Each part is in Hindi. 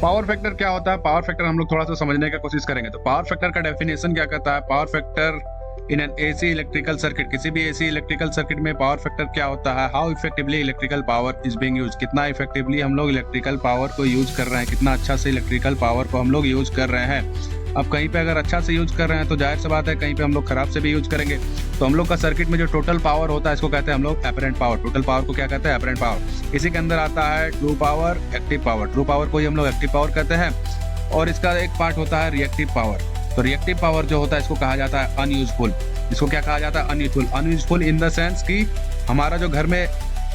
पावर फैक्टर क्या होता है? पावर फैक्टर हम लोग थोड़ा सा समझने की कोशिश करेंगे। तो पावर फैक्टर का डेफिनेशन क्या कहता है? Power factor in an AC electrical circuit, किसी भी एसी इलेक्ट्रिकल सर्किट में पावर फैक्टर क्या होता है? How effectively electrical power is being use, कितना इफेक्टिवली हम लोग इलेक्ट्रिकल पावर को यूज कर रहे हैं, कितना अच्छा से इलेक्ट्रिकल पावर को हम लोग यूज कर रहे हैं। अब कहीं पे अगर अच्छा से यूज कर रहे हैं तो जाहिर सी बात है कहीं पे हम लोग खराब से भी यूज करेंगे। तो हम लोग का सर्किट में जो टोटल पावर होता है इसको कहते हैं हम लोग एपरेंट पावर। टोटल पावर को क्या कहते हैं? Apparent power. इसी के अंदर आता है true power, active power. True power को ही हम लोग एक्टिव पावर कहते हैं। और इसका एक पार्ट होता है रिएक्टिव पावर। तो रिएक्टिव पावर जो होता है इसको कहा जाता है अनयूजफुल। इसको क्या कहा जाता है? Unuseful. Unuseful in the sense कि हमारा जो घर में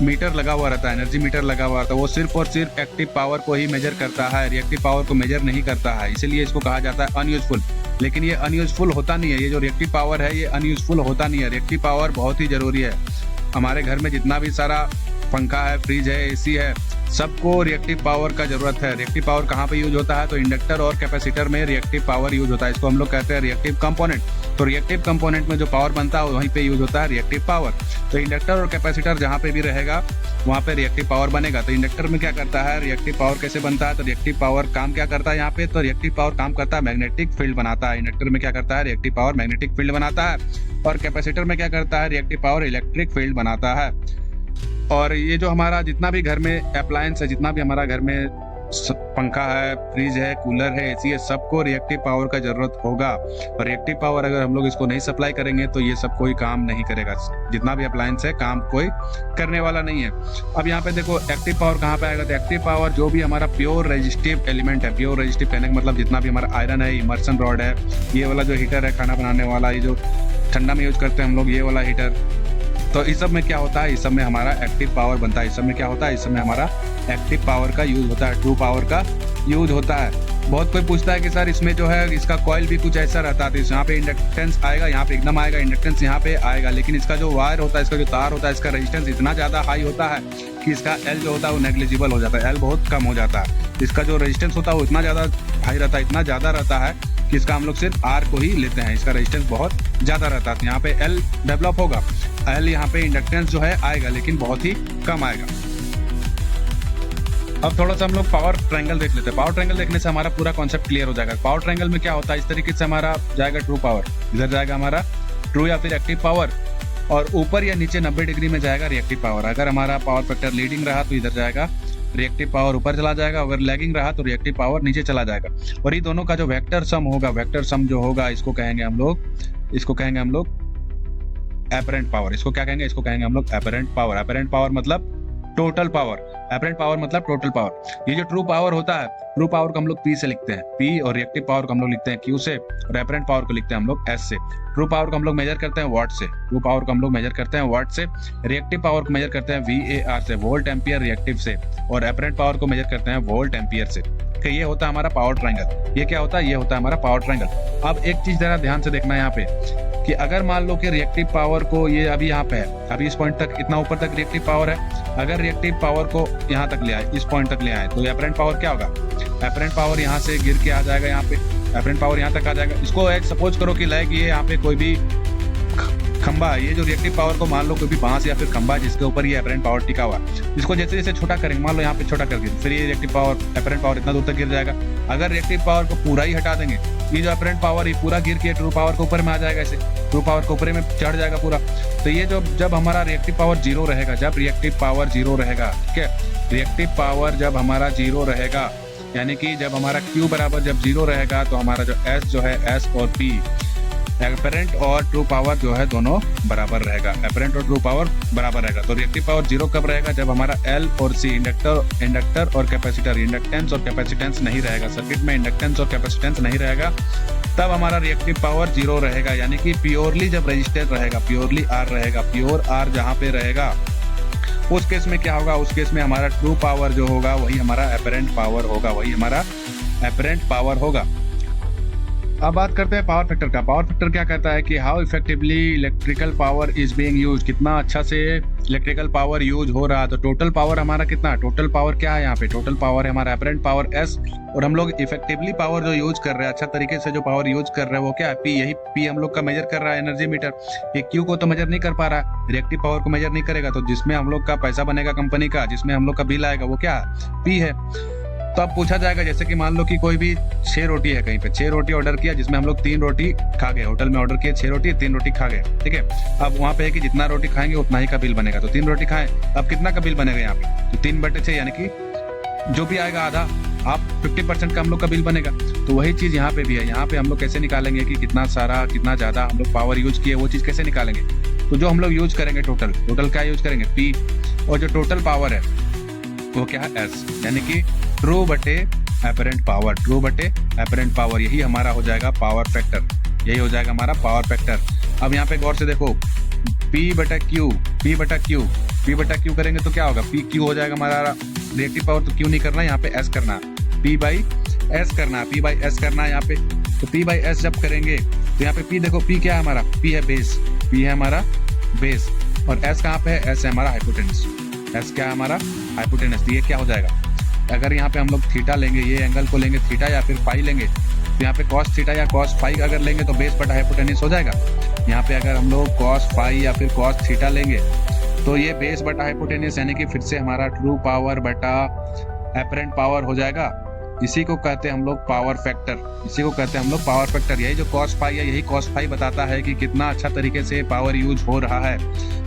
मीटर लगा हुआ रहता है, एनर्जी मीटर लगा हुआ रहता है, वो सिर्फ और सिर्फ एक्टिव पावर को ही मेजर करता है, रिएक्टिव पावर को मेजर नहीं करता है। इसीलिए इसको कहा जाता है अनयूजफुल। लेकिन ये अनयूजफुल होता नहीं है। ये जो रिएक्टिव पावर है ये अनयूजफुल होता नहीं है। रिएक्टिव पावर बहुत ही जरूरी है। हमारे घर में जितना भी सारा पंखा है, फ्रिज है, एसी है, सबको रिएक्टिव पावर का जरूरत है। रिएक्टिव पावर कहाँ पे यूज होता है? तो इंडक्टर और कैपेसिटर में रिएक्टिव पावर यूज होता है। इसको हम लोग कहते हैं रिएक्टिव कंपोनेंट। तो रिएक्टिव कंपोनेंट में जो पावर बनता है वहीं पे यूज होता है रिएक्टिव पावर। तो इंडक्टर और कैपेसिटर जहाँ पे भी रहेगा वहाँ पे रिएक्टिव पावर बनेगा। तो इंडक्टर में क्या करता है? रिएक्टिव पावर कैसे बनता है? तो रिएक्टिव पावर काम क्या करता है यहाँ पे? तो रिएक्टिव पावर काम करता है मैग्नेटिक फील्ड बनाता है। इंडक्टर में क्या करता है? रिएक्टिव पावर मैग्नेटिक फील्ड बनाता है। और कैपेसिटर में क्या करता है? रिएक्टिव पावर इलेक्ट्रिक फील्ड बनाता है। और ये जो हमारा जितना भी घर में अप्लायंस है, जितना भी हमारा घर में पंखा है, फ्रिज है, कूलर है, एसी है, सबको रिएक्टिव पावर का जरूरत होगा। और रिएक्टिव पावर अगर हम लोग इसको नहीं सप्लाई करेंगे तो ये सब कोई काम नहीं करेगा। जितना भी अप्लायंस है काम कोई करने वाला नहीं है। अब यहाँ पे देखो एक्टिव पावर कहाँ पे आएगा? तो एक्टिव पावर जो भी हमारा प्योर रेजिस्टिव एलिमेंट है, प्योर रेजिस्टिव कहने का मतलब जितना भी हमारा आयरन है, इमर्सन रॉड है, ये वाला जो हीटर है खाना बनाने वाला, ये जो ठंडा में यूज करते हैं हम लोग, ये वाला हीटर, तो इस सब में क्या होता है? इस सब में हमारा एक्टिव पावर बनता है। इस सब में क्या होता है? इस सब में हमारा एक्टिव पावर का यूज होता है, ट्रू पावर का यूज होता है। बहुत कोई पूछता है कि सर इसमें जो है इसका कॉइल भी कुछ ऐसा रहता है, तो यहाँ पे इंडक्टेंस आएगा, यहाँ पे एकदम आएगा, इंडक्टेंस यहाँ पे आएगा, लेकिन इसका जो वायर होता है, इसका जो तार होता है, इसका रेजिस्टेंस इतना ज्यादा हाई होता है कि इसका एल जो होता है वो नेग्लिजिबल हो जाता है, एल बहुत कम हो जाता है। इसका जो रेजिस्टेंस होता है वो इतना ज्यादा हाई रहता है, इतना ज्यादा रहता है कि इसका हम लोग सिर्फ आर को ही लेते हैं। इसका रेजिस्टेंस बहुत ज्यादा रहता है। यहाँ पे एल डेवलप होगा, एल यहाँ पे इंडक्टेंस जो है आएगा, लेकिन बहुत ही कम आएगा। अब थोड़ा सा हम लोग पावर ट्रायंगल देख लेते हैं। पावर ट्रायंगल देखने से हमारा पूरा कॉन्सेप्ट क्लियर हो जाएगा। पावर ट्रायंगल में क्या होता है? इस तरीके से हमारा जाएगा ट्रू पावर, इधर जाएगा हमारा ट्रू या फिर एक्टिव पावर, और ऊपर या नीचे 90 डिग्री में जाएगा रिएक्टिव पावर। अगर हमारा पावर फैक्टर लीडिंग रहा तो इधर जाएगा रिएक्टिव पावर ऊपर चला जाएगा, अगर लैगिंग रहा तो रिएक्टिव पावर नीचे चला जाएगा। और ये दोनों का जो वेक्टर सम होगा, वेक्टर सम जो होगा इसको कहेंगे हम लोग एपरेंट पावर। इसको क्या कहेंगे? इसको कहेंगे हम लोग एपरेंट पावर। एपरेंट पावर मतलब टोटल पावर, एपरेंट पावर मतलब टोटल पावर। ये जो ट्रू पावर होता है, ट्रू पावर को हम लोग P से लिखते हैं, P, और रिएक्टिव पावर को हम लोग लिखते हैं Q से, और एपरेंट पावर को लिखते हैं हम लोग S से। ट्रू पावर को हम लोग मेजर करते हैं वाट से, ट्रू पावर को हम लोग मेजर करते हैं वाट से। रिएक्टिव पावर को मेजर करते हैं VAR से, वोल्ट एम्पियर रिएक्टिव से, और एपरेंट पावर को मेजर करते हैं वोल्ट एम्पियर से। कि ये होता है हमारा पावर ट्रायंगल। ये क्या होता है? ये होता है हमारा पावर ट्रायंगल। अब एक चीज जरा ध्यान से देखना है यहाँ पे कि अगर मान लो कि रिएक्टिव पावर को ये अभी यहाँ पे है, अभी इस पॉइंट तक, इतना ऊपर तक रिएक्टिव पावर है, अगर रिएक्टिव पावर को यहाँ तक ले आए, इस पॉइंट तक ले आए, तो एपरेंट पावर क्या होगा? एपरेंट पावर यहाँ से गिर के आ जाएगा, यहाँ पे एपरेंट पावर यहाँ तक आ जाएगा। इसको एक सपोज करो कि लाइक ये यहाँ पे कोई भी खंबा है, ये जो रिएक्टिव पावर को मान लो कोई भी बांस या फिर खंबा जिसके ऊपर ये एपरेंट पावर टिका हुआ, इसको जैसे जैसे छोटा करेंगे, मान लो यहाँ पे छोटा करके, फिर ये रिएक्टिव पावर, एपरेंट पावर इतना दूर तक गिर जाएगा। अगर रिएक्टिव पावर को पूरा ही हटा देंगे, ये जो एपरेंट पावर ये पूरा गिर के ट्रू पावर के ऊपर में आ जाएगा, ऐसे ट्रू पावर के ऊपर में चढ़ जाएगा पूरा। तो ये जो जब हमारा रिएक्टिव पावर जीरो रहेगा, जब रिएक्टिव पावर जीरो रहेगा, ठीक है, रिएक्टिव पावर जब हमारा जीरो रहेगा, यानी कि जब हमारा Q बराबर जब जीरो रहेगा, तो हमारा जो S जो है, S और P, एपरेंट और ट्रू पावर जो है दोनों बराबर रहेगा, एपरेंट और ट्रू पावर बराबर रहेगा। तो रिएक्टिव पावर जीरो कब रहेगा? जब हमारा L और C, इंडक्टर और कैपेसिटर, इंडक्टेंस और कैपेसिटेंस नहीं रहेगा, सर्किट में इंडक्टेंस और कैपेसिटेंस नहीं रहेगा, तब हमारा रिएक्टिव पावर जीरो रहेगा। यानी कि प्योरली जब रजिस्टर रहेगा, प्योरली R रहेगा, प्योर R जहाँ पे रहेगा, उस केस में क्या होगा? उस केस में हमारा ट्रू पावर जो होगा वही हमारा एपरेंट पावर होगा, वही हमारा एपरेंट पावर होगा। अब बात करते हैं पावर फैक्टर का। पावर फैक्टर क्या कहता है कि how effectively electrical power is being use, कितना अच्छा से इलेक्ट्रिकल पावर यूज हो रहा है। तो टोटल पावर हमारा कितना, टोटल पावर क्या है यहाँ पे? टोटल पावर है हमारा एपरेंट पावर S, और हम लोग इफेक्टिवली पावर जो यूज कर रहे हैं, अच्छा तरीके से जो पावर यूज कर रहे हैं वो क्या है? P। यही P हम लोग का मेजर कर रहा है एनर्जी मीटर। ये Q को तो मेजर नहीं कर पा रहा है, रिएक्टिव पावर को मेजर नहीं करेगा, तो जिसमें हम लोग का पैसा बनेगा कंपनी का, जिसमें हम लोग का बिल आएगा, वो क्या है? P है। तो अब पूछा जाएगा जैसे कि मान लो कि कोई भी 6 रोटी है, कहीं पे 6 रोटी ऑर्डर किया, जिसमें हम लोग 3 रोटी खा गए, होटल में ऑर्डर किए 6 रोटी, 3 रोटी खा गए, ठीक है। अब वहाँ पे है कि जितना रोटी खाएंगे उतना ही का बिल बनेगा, तो 3 रोटी खाएं, अब कितना का बिल बनेगा यहाँ पे, तो 3/6 यानी कि जो भी आएगा आधा, आप 50% का हम लोग का बिल बनेगा। तो वही चीज यहाँ पे भी है। यहाँ पे हम लोग कैसे निकालेंगे कि कितना सारा कितना ज्यादा हम लोग पावर यूज किए, वो चीज कैसे निकालेंगे। तो जो हम लोग यूज करेंगे टोटल क्या यूज करेंगे, पी, और जो टोटल पावर है वो क्या है, एस, यानी कि ट्रू बटे एपरेंट पावर, ट्रू बटे एपरेंट पावर, यही हमारा हो जाएगा पावर फैक्टर, यही हो जाएगा हमारा पावर फैक्टर। अब यहाँ पे गौर से देखो, P बटा क्यू करेंगे तो क्या होगा, P क्यू हो जाएगा हमारा रिएक्टिव पावर, तो क्यू नहीं करना, यहाँ पे S करना, P बाई एस करना, P बाई एस करना है यहाँ पे। तो P बाई एस जब करेंगे तो यहाँ पे P देखो, P क्या है हमारा, P है बेस, P है हमारा बेस, और S कहाँ पे है, S है हमारा हाइपोटेनस, S क्या है हमारा हाइपोटेनस। तो ये क्या हो जाएगा, अगर यहाँ पे हम लोग थीटा लेंगे, ये एंगल को लेंगे थीटा या फिर फाई लेंगे, तो यहाँ पे कॉस थीटा या कॉस फाई अगर लेंगे तो बेस बटा हाइपोटेनस हो जाएगा। यहाँ पे अगर हम लोग कॉस फाई या फिर कॉस थीटा लेंगे तो ये बेस बटा हाइपोटेनस, यानी कि फिर से हमारा ट्रू पावर बटा एपरेंट पावर हो जाएगा। इसी को कहते हैं हम लोग पावर फैक्टर, इसी को कहते हैं हम लोग पावर फैक्टर। यही जो कॉस फाई है, यही कॉस फाई बताता है कि कितना अच्छा तरीके से पावर यूज हो रहा है,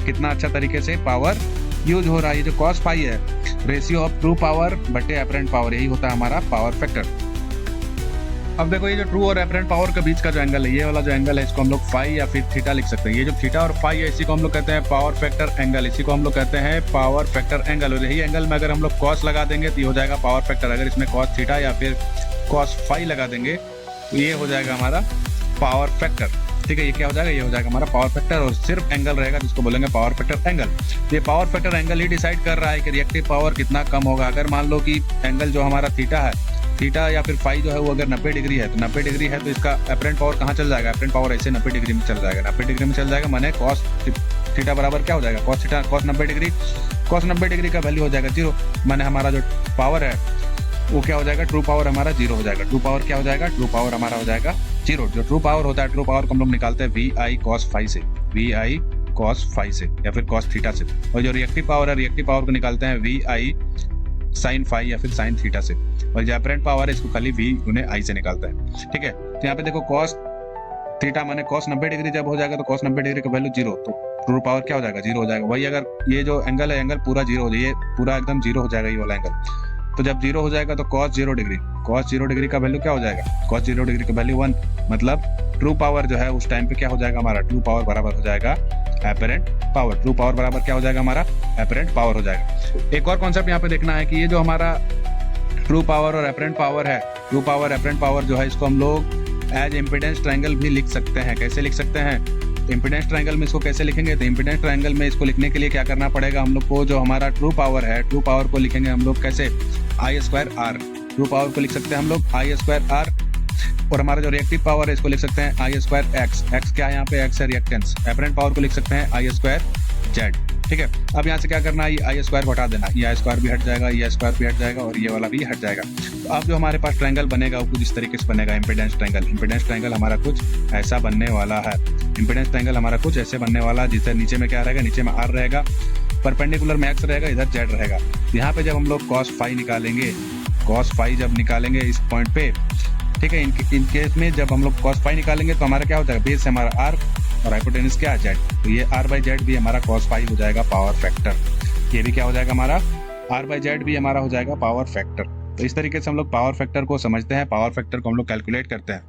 कितना अच्छा तरीके से पावर यूज हो रहा है। ये जो कॉस फाई है, रेशियो ऑफ ट्रू पावर बटे एपरेंट पावर, यही होता है हमारा पावर फैक्टर। अब देखो, ये जो ट्रू और एपरेंट पावर के बीच का जो एंगल है, ये वाला जो एंगल है, इसको हम लोग फाई या फिर थीटा लिख सकते हैं। ये जो थीटा और फाई है, इसी को हम लोग कहते हैं पावर फैक्टर एंगल, इसी को हम लोग कहते हैं पावर फैक्टर एंगल। और यही एंगल में अगर हम लोग कॉस लगा देंगे तो ये हो जाएगा पावर फैक्टर। अगर इसमें कॉस थीटा या फिर कॉस फाई लगा देंगे तो ये हो जाएगा हमारा पावर फैक्टर, ठीक है। ये क्या हो जाएगा, ये हो जाएगा हमारा पावर फैक्टर, और सिर्फ एंगल रहेगा जिसको बोलेंगे पावर फैक्टर एंगल। ये पावर फैक्टर एंगल ही डिसाइड कर रहा है कि रिएक्टिव पावर कितना कम होगा। अगर मान लो कि एंगल जो हमारा थीटा है, थीटा या फिर फाई जो है वो अगर 90 डिग्री है, तो 90 डिग्री है तो इसका एपरेंट पावर कहाँ चल जाएगा, एपरेंट पावर ऐसे 90 डिग्री में चल जाएगा, 90 डिग्री में चल जाएगा, माने कॉस थीटा बराबर क्या हो जाएगा, cos theta, cos 90 degree, cos 90 degree का वैल्यू हो जाएगा 0, माने हमारा जो पावर है वो क्या हो जाएगा, ट्रू पावर हमारा 0 हो जाएगा। ट्रू पावर क्या हो जाएगा, ट्रू पावर हमारा हो जाएगा 0। जो ट्रू पावर होता है, ट्रू पावर को हम लोग निकालते हैं VI cos फाई से, VI cos फाई से या फिर cos थीटा से। और जो रिएक्टिव पावर है, रिएक्टिव पावर को निकालते हैं VI sin फाई या फिर sin थीटा से। और जो एपरेंट पावर है, इसको खाली V गुने I से निकालता है, ठीक है। तो यहाँ पे देखो, cos थीटा माने cos 90 डिग्री जब हो जाएगा तो cos 90 डिग्री का वैल्यू 0, तो ट्रू पावर क्या हो जाएगा, 0 हो जाएगा। वही अगर ये जो एंगल है, एंगल पूरा 0 हो जाए, ये पूरा एकदम 0 हो जाएगा ये वाला एंगल। तो जब 0 हो जाएगा तो cos 0 डिग्री, cos 0 डिग्री का वैल्यू क्या हो जाएगा, cos 0 डिग्री का वैल्यू 1, मतलब ट्रू पावर जो है उस टाइम पे क्या हो जाएगा हमारा, ट्रू पावर बराबर हो जाएगा एपरेंट पावर। ट्रू पावर बराबर क्या हो जाएगा हमारा, एपरेंट पावर हो जाएगा। एक और कॉन्सेप्ट यहाँ पे देखना है कि ये जो हमारा ट्रू पावर और एपरेंट पावर है, ट्रू पावर एपरेंट पावर जो है, इसको हम लोग एज इम्पीडेंस ट्रायंगल भी लिख सकते हैं। कैसे लिख सकते हैं, इम्पीडेंस ट्रायंगल में इसको कैसे लिखेंगे, तो इम्पीडेंस ट्रायंगल में इसको लिखने के लिए क्या करना पड़ेगा हम लोग को, जो हमारा ट्रू पावर है, ट्रू पावर को लिखेंगे हम लोग कैसे, I²R। ट्रू पावर को लिख सकते हैं हम लोग I²R, और हमारा जो रिएक्टिव पावर है इसको लिख सकते हैं I²X। X क्या है यहाँ पे, X है रिएक्टेंस। एपरेंट पावर को लिख सकते हैं I²Z, ठीक है। अब यहाँ से क्या करना है, ये I² हटा देना, ये I² भी हट जाएगा, ये I² भी हट जाएगा, और ये वाला भी हट जाएगा। तो अब जो हमारे पास ट्रायंगल बनेगा वो कुछ इस तरीके से बनेगा, इम्पीडेंस ट्रायंगल। इम्पीडेंस ट्रायंगल हमारा कुछ ऐसा बनने वाला है, इम्पीडेंस ट्रायंगल हमारा कुछ ऐसे बनने वाला है, जिससे नीचे में क्या रहेगा, नीचे में R रहेगा, परपेंडिकुलर में X रहेगा, इधर Z रहेगा। यहाँ पे जब हम लोग cos फाई निकालेंगे, cos फाई जब निकालेंगे इस पॉइंट पे, ठीक है, इन केस में जब हम लोग cos फाई निकालेंगे तो हमारा क्या होता है, बेस हमारा R और हाइपोटेनस क्या है, Z। तो ये R/Z भी हमारा cos फाई हो जाएगा पावर फैक्टर। ये भी क्या हो जाएगा हमारा, R/Z भी हमारा हो जाएगा पावर फैक्टर। तो इस तरीके से हम लोग पावर फैक्टर को समझते हैं, पावर फैक्टर को हम लोग कैलकुलेट करते हैं।